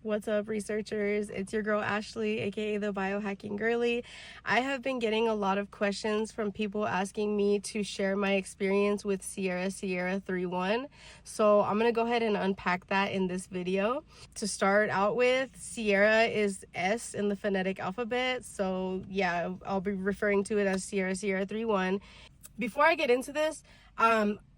What's up, researchers? It's your girl Ashley, aka the biohacking girly. I have been getting a lot of questions from people asking me to share my experience with cylce, so I'm gonna go ahead and unpack that in this video. To start out with, Sierra is S in the phonetic alphabet, so yeah, I'll be referring to it as cylce. Before I get into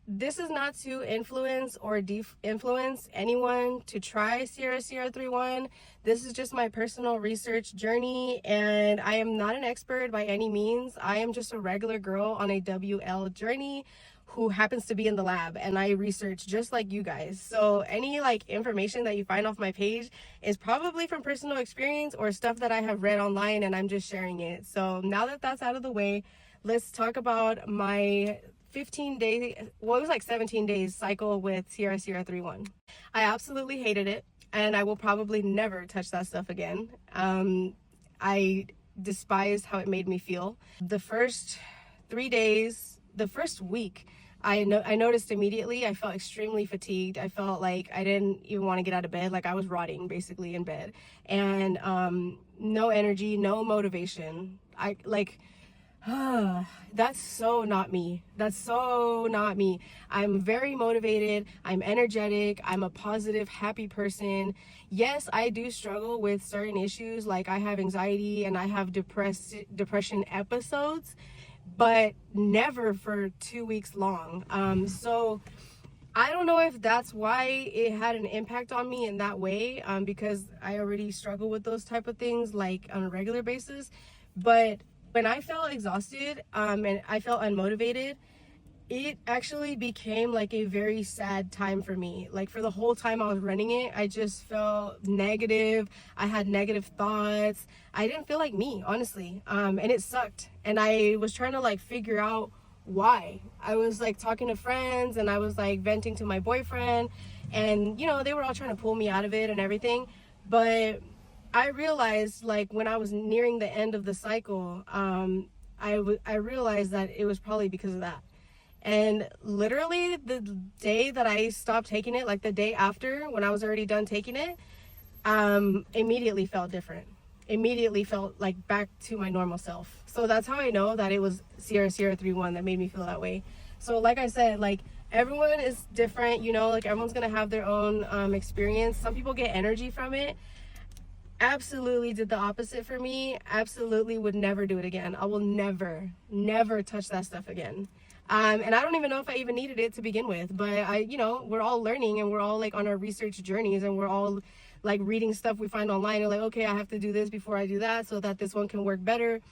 this is not to influence or influence anyone to try cylce. This is just my personal research journey, and I am not an expert by any means. I am just a regular girl on a WL journey who happens to be in the lab, and I research just like you guys. So any information that you find off my page is probably from personal experience or stuff that I have read online, and I'm just sharing it. So now that that's out of the way, let's talk about my 15-day, well, it was like 17 days cycle with cylce. I absolutely hated it, and I will probably never touch that stuff again. I despised how it made me feel. The first 3 days, the first week, I noticed immediately I felt extremely fatigued. I felt like I didn't even want to get out of bed, like I was rotting basically in bed, and no energy, no motivation. That's so not me. That's so not me. I'm very motivated. I'm energetic. I'm a positive, happy person. Yes, I do struggle with certain issues. Like I have anxiety and I have depression episodes, but never for 2 weeks long. So I don't know if that's why it had an impact on me in that way, because I already struggle with those type of things like on a regular basis. But when I felt exhausted and I felt unmotivated, it actually became like a very sad time for me. Like for the whole time I was running it, I just felt negative. I had negative thoughts. I didn't feel like me, honestly. And it sucked. And I was trying to figure out why. I was talking to friends, and I was venting to my boyfriend, and they were all trying to pull me out of it and everything. But I realized when I was nearing the end of the cycle, I realized that it was probably because of that. And literally the day that I stopped taking it, like the day after when I was already done taking it, immediately felt different. Immediately felt like back to my normal self. So that's how I know that it was cylce that made me feel that way. So like I said, everyone is different, everyone's gonna have their own experience. Some people get energy from it. Absolutely did the opposite for me. Absolutely would never do it again. I will never touch that stuff again. And I don't even know if I even needed it to begin with, but we're all learning, and we're all on our research journeys, and we're all reading stuff we find online, and okay, I have to do this before I do that so that this one can work better.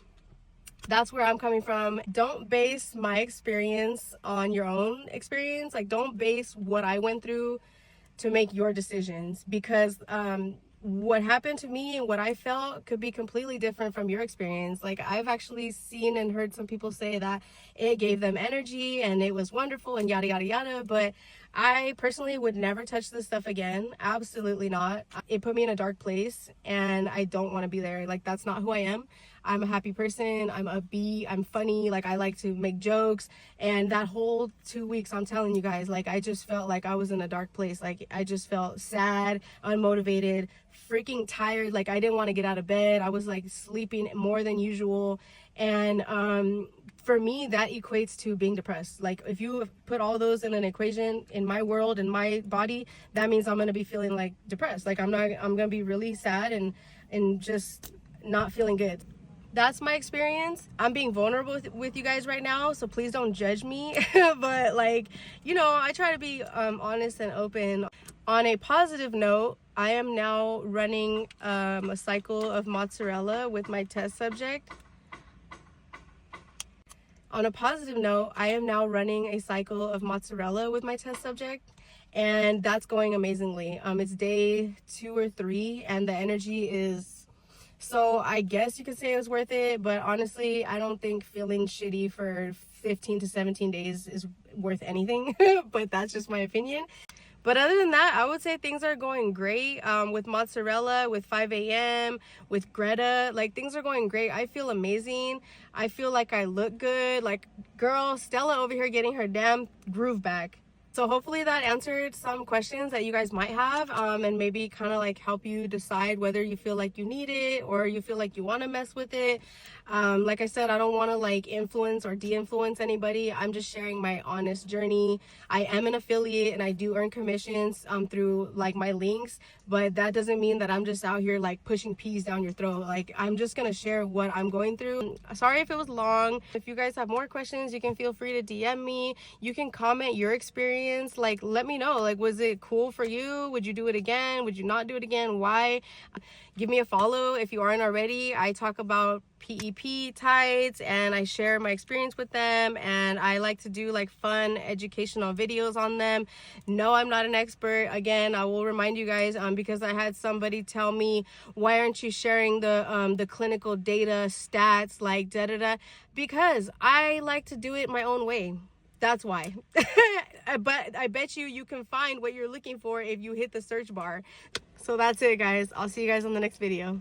That's where I'm coming from. Don't base my experience on your own experience. Don't base what I went through to make your decisions, because what happened to me and what I felt could be completely different from your experience. I've actually seen and heard some people say that it gave them energy and it was wonderful and yada yada yada, but I personally would never touch this stuff again. Absolutely not. It put me in a dark place, and I don't want to be there. That's not who I am. I'm a happy person. I'm upbeat. I'm funny. I like to make jokes. And that whole 2 weeks, I'm telling you guys, I just felt like I was in a dark place. I just felt sad, unmotivated, freaking tired. I didn't want to get out of bed. I was sleeping more than usual. And for me, that equates to being depressed. If you put all those in an equation in my world, in my body, that means I'm going to be feeling depressed. I'm going to be really sad and just not feeling good. That's my experience. I'm being vulnerable with you guys right now, so please don't judge me. But I try to be honest and open. On a positive note, I am now running a cycle of mozzarella with my test subject. On a positive note, I am now running a cycle of mozzarella with my test subject, and that's going amazingly. It's day 2 or 3, and the energy is, so I guess you could say it was worth it, but honestly, I don't think feeling shitty for 15 to 17 days is worth anything, but that's just my opinion. But other than that, I would say things are going great with mozzarella, with 5 a.m., with Greta. Things are going great. I feel amazing. I feel like I look good. Girl, Stella over here getting her damn groove back. So hopefully that answered some questions that you guys might have, and maybe kind of like help you decide whether you feel like you need it or you feel like you want to mess with it. Like I said, I don't want to like influence or de-influence anybody. I'm just sharing my honest journey. I am an affiliate and I do earn commissions through like my links, but that doesn't mean that I'm just out here like pushing peas down your throat. Like, I'm just gonna share what I'm going through. Sorry if it was long. If you guys have more questions, you can feel free to DM me. You can comment your experience. Like, let me know, like, was it cool for you? Would you do it again? Would you not do it again? Why? Give me a follow if you aren't already. I talk about PEP tides and I share my experience with them, and I like to do like fun educational videos on them. No, I'm not an expert. Again, I will remind you guys, because I had somebody tell me, why aren't you sharing the clinical data stats, like da da da? Because I like to do it my own way. That's why. But I bet you can find what you're looking for if you hit the search bar. So that's it, guys. I'll see you guys on the next video.